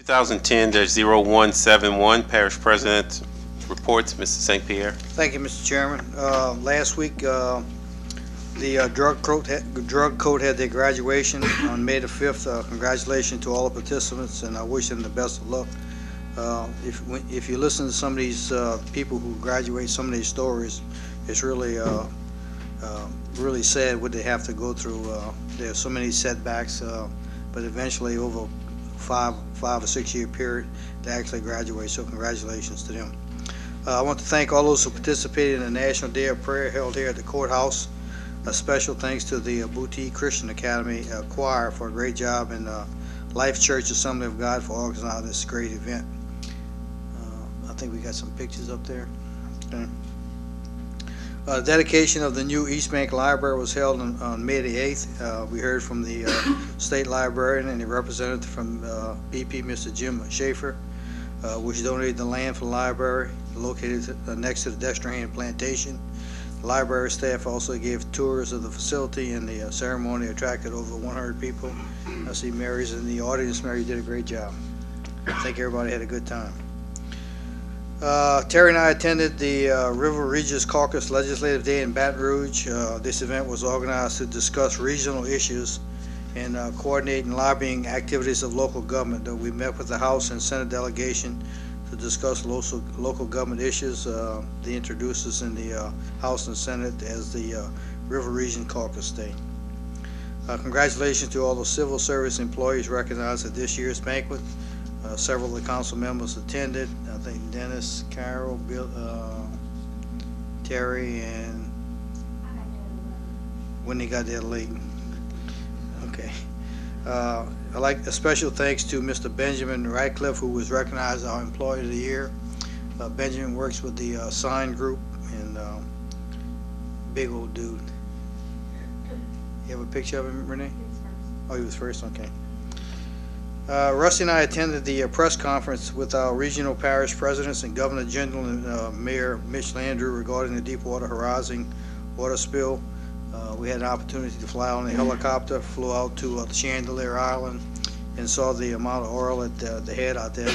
2010-0171, Parish President reports, Mr. St. Pierre. Thank you, Mr. Chairman. Last week, the drug coat had their graduation on May the 5th. Congratulations to all the participants, and I wish them the best of luck. If you listen to some of these people who graduate, some of these stories, it's really really sad what they have to go through. There's so many setbacks, but eventually over five or 6 year period they actually graduate, so congratulations to them. I want to thank all those who participated in the National Day of Prayer held here at the courthouse. A special thanks to the Boutique Christian Academy choir for a great job, and Life Church Assembly of God for organizing this great event. I think we got some pictures up there. Okay. Dedication of the new East Bank Library was held on May the 8th. We heard from the state librarian and the representative from BP, Mr. Jim Schaefer, which donated the land for the library located next to the Dexter Plantation. The library staff also gave tours of the facility, and the ceremony attracted over 100 people. I see Mary's in the audience. Mary, you did a great job. I think everybody had a good time. Terry and I attended the River Regis Caucus Legislative Day in Baton Rouge. This event was organized to discuss regional issues and coordinate and lobbying activities of local government. We met with the House and Senate delegation to discuss local government issues. They introduced us in the House and Senate as the River Region Caucus Day. Congratulations to all the civil service employees recognized at this year's banquet. Several of the council members attended. I think Dennis, Carol, Bill, Terry, and when they got there late. Okay. I'd like a special thanks to Mr. Benjamin Radcliffe, who was recognized our Employee of the Year. Benjamin works with the Sign Group, and big old dude. You have a picture of him, Renee? Oh, he was first, okay. Rusty and I attended the press conference with our regional parish presidents and Governor General and Mayor Mitch Landrieu regarding the Deepwater Horizon water spill. We had an opportunity to fly on a helicopter, flew out to the Chandelier Island, and saw the amount of oil at the head out there.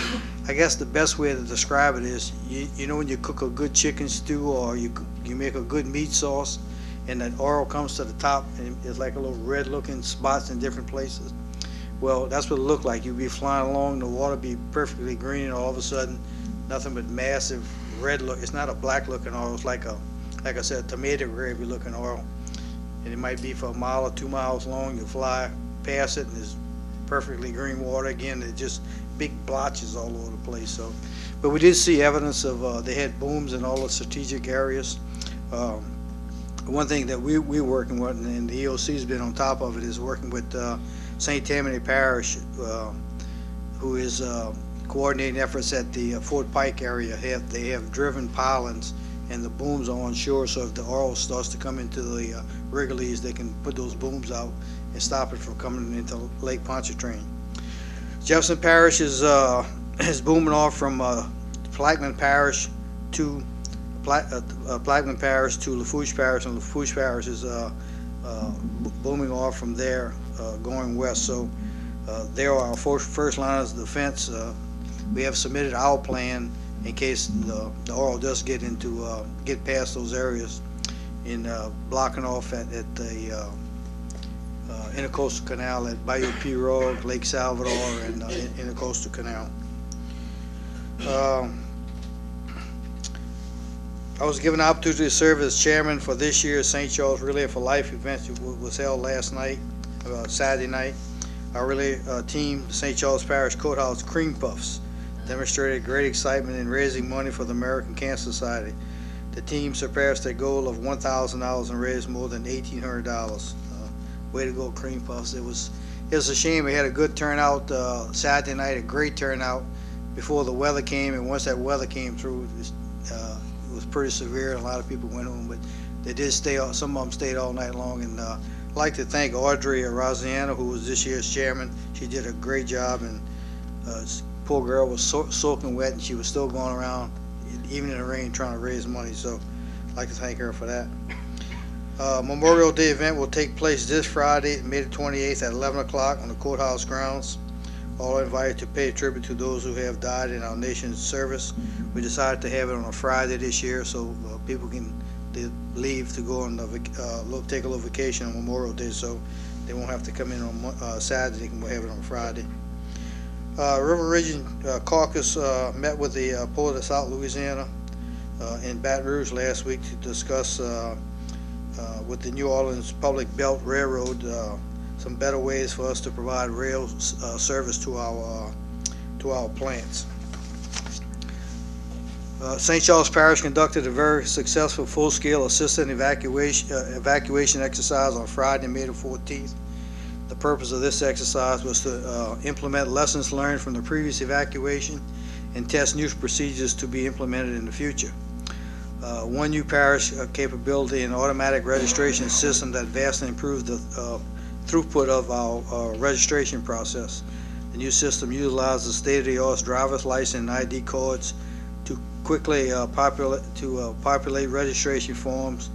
I guess the best way to describe it is, you know when you cook a good chicken stew or you make a good meat sauce, and that oil comes to the top and it's like a little red looking spots in different places. Well, that's what it looked like. You'd be flying along, the water be perfectly green, and all of a sudden, nothing but massive red look. It's not a black looking oil. It's like I said, tomato gravy looking oil. And it might be for a mile or 2 miles long. You fly past it, and there's perfectly green water. Again, it's just big blotches all over the place. So, but we did see evidence of they had booms in all the strategic areas. One thing that we're working with, and the EOC's been on top of it, is working with St. Tammany Parish, who is coordinating efforts at the Fort Pike area. They have driven pylons, and the booms are on shore, so if the oil starts to come into the Wrigley's, they can put those booms out and stop it from coming into Lake Pontchartrain. Jefferson Parish is booming off from Plaquemine Parish to Plaquemine Parish to Lafourche Parish, and Lafourche Parish is booming off from there, going west. So there are our first lines of defense. We have submitted our plan in case the oil does get past those areas, in blocking off at the Intercoastal Canal at Bayou Pirogue, Lake Salvador, and Intercoastal Canal. I was given the opportunity to serve as chairman for this year's St. Charles Relay for Life event, which was held last night, Saturday night. Our relay team, the St. Charles Parish Courthouse Cream Puffs, demonstrated great excitement in raising money for the American Cancer Society. The team surpassed their goal of $1,000 and raised more than $1,800. Way to go, Cream Puffs. It was a shame. We had a good turnout Saturday night, a great turnout before the weather came, and once that weather came through, it was pretty severe. A lot of people went home, but they did stay. Some of them stayed all night long. And I'd like to thank Audrey Rosiana, who was this year's chairman. She did a great job, and poor girl was soaking wet, and she was still going around, even in the rain, trying to raise money. So I'd like to thank her for that. Memorial Day event will take place this Friday, May the 28th at 11 o'clock on the courthouse grounds. All are invited to pay tribute to those who have died in our nation's service. We decided to have it on a Friday this year so people can leave to go on take a little vacation on Memorial Day, so they won't have to come in on Saturday. They can have it on Friday. River Region Caucus met with the Port of South Louisiana in Baton Rouge last week to discuss with the New Orleans Public Belt Railroad some better ways for us to provide rail service to our plants. St. Charles Parish conducted a very successful full-scale assisted evacuation exercise on Friday, May the 14th. The purpose of this exercise was to implement lessons learned from the previous evacuation and test new procedures to be implemented in the future. One new parish capability and automatic registration system that vastly improved the throughput of our registration process. The new system utilizes state-of-the-art driver's license and ID cards to quickly populate registration forms,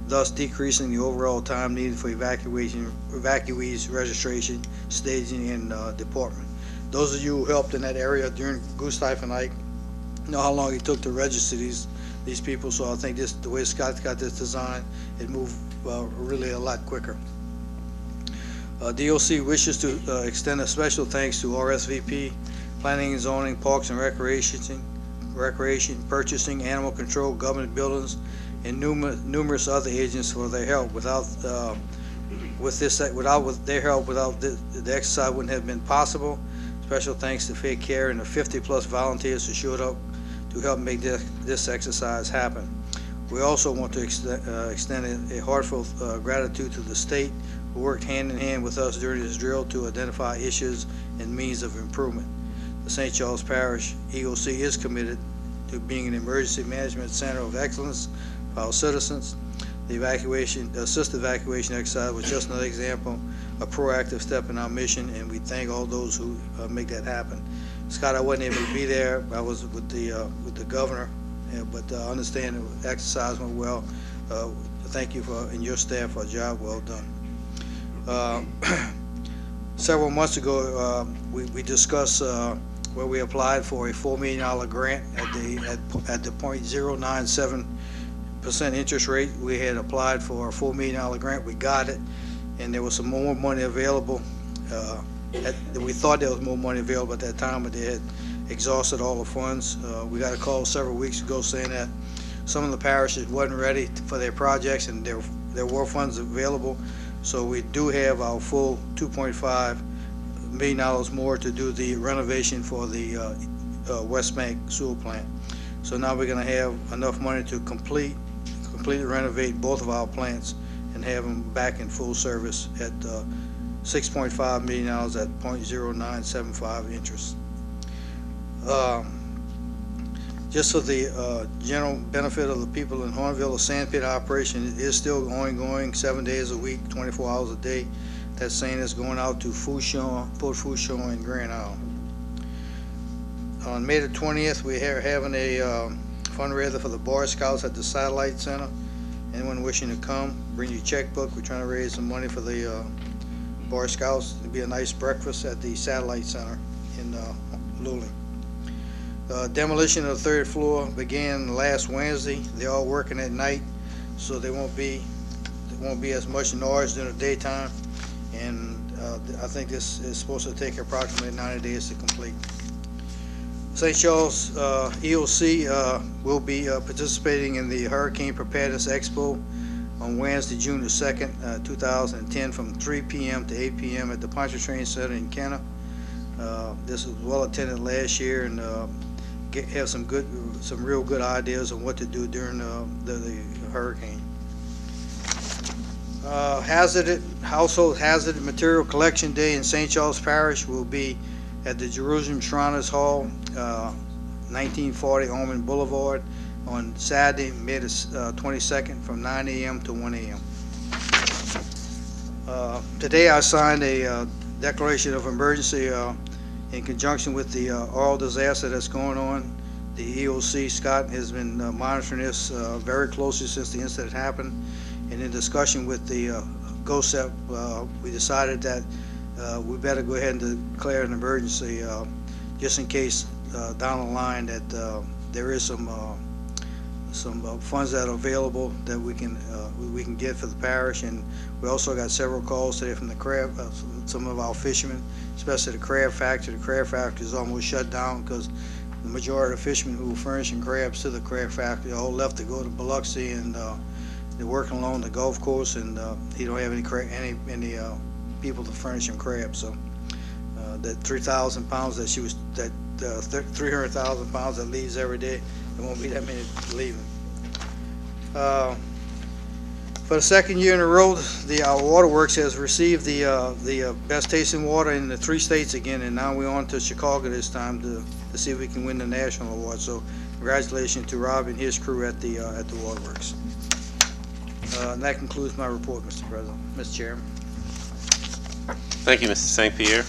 thus decreasing the overall time needed for evacuees registration, staging, and deportment. Those of you who helped in that area during Goose Typhoon Ike know how long it took to register these people, so I think the way Scott's got this design, it moved really a lot quicker. DOC wishes to extend a special thanks to RSVP, Planning and Zoning, Parks and Recreation, Purchasing, Animal Control, Government Buildings, and numerous other agents for their help. Without their help, the exercise wouldn't have been possible. Special thanks to Fair Care and the 50+ volunteers who showed up to help make this exercise happen. We also want to extend a heartfelt gratitude to the state who worked hand in hand with us during this drill to identify issues and means of improvement. The St. Charles Parish EOC is committed to being an emergency management center of excellence for our citizens. The assisted evacuation exercise was just another example, a proactive step in our mission, and we thank all those who make that happen. Scott, I wasn't able to be there. I was with the governor, but I understand the exercise went well. Thank you and your staff for a job well done. Several months ago, we discussed where we applied for a $4 million grant at the 0.097% interest rate. We had applied for a $4 million grant. We got it, and there was some more money available. We thought there was more money available at that time, but they had exhausted all the funds. We got a call several weeks ago saying that some of the parishes wasn't ready for their projects, and there were funds available. So we do have our full $2.5 million more to do the renovation for the West Bank sewer plant. So now we're going to have enough money to completely renovate both of our plants and have them back in full service at $6.5 million at 0.0975 interest. Just for the general benefit of the people in Hornville, the sand pit operation is still ongoing 7 days a week, 24 hours a day. That sand is going out to Port Fourchon and Grand Isle. On May the 20th, we are having a fundraiser for the Boy Scouts at the Satellite Center. Anyone wishing to come, bring your checkbook. We're trying to raise some money for the Boy Scouts. It'll be a nice breakfast at the Satellite Center in Luling. Demolition of the third floor began last Wednesday. They're all working at night, so there won't be as much noise during the daytime. And I think this is supposed to take approximately 90 days to complete. St. Charles EOC will be participating in the Hurricane Preparedness Expo on Wednesday, June the 2nd, 2010, from 3 p.m. to 8 p.m. at the Pontchartrain Center in Kenner. This was well attended last year, and have some real good ideas on what to do during the hurricane. Household hazard material collection day in St. Charles Parish will be at the Jerusalem Shriners Hall, 1940 Almond Boulevard, on Saturday, May the 22nd, from 9 a.m. to 1 a.m. Today I signed a declaration of emergency in conjunction with the oil disaster that's going on. The EOC, Scott, has been monitoring this very closely since the incident happened. And in discussion with the GOSEP, we decided that we better go ahead and declare an emergency, just in case down the line that there is some funds that are available that we can get for the parish. And we also got several calls today from the crab, some of our fishermen, especially the crab factory. The crab factory is almost shut down because the majority of fishermen who were furnishing crabs to the crab factory all left to go to Biloxi, and they're working along the Gulf Coast, and he don't have any people to furnish him crabs. So that 3,000 pounds that 300,000 pounds that leaves every day, there won't be that many leaving. For the second year in a row, our waterworks has received the best tasting water in the 3 states again, and now we're on to Chicago this time to see if we can win the national award. So congratulations to Rob and his crew at the waterworks. And that concludes my report, Mr. President. Mr. Chairman. Thank you, Mr. St. Pierre.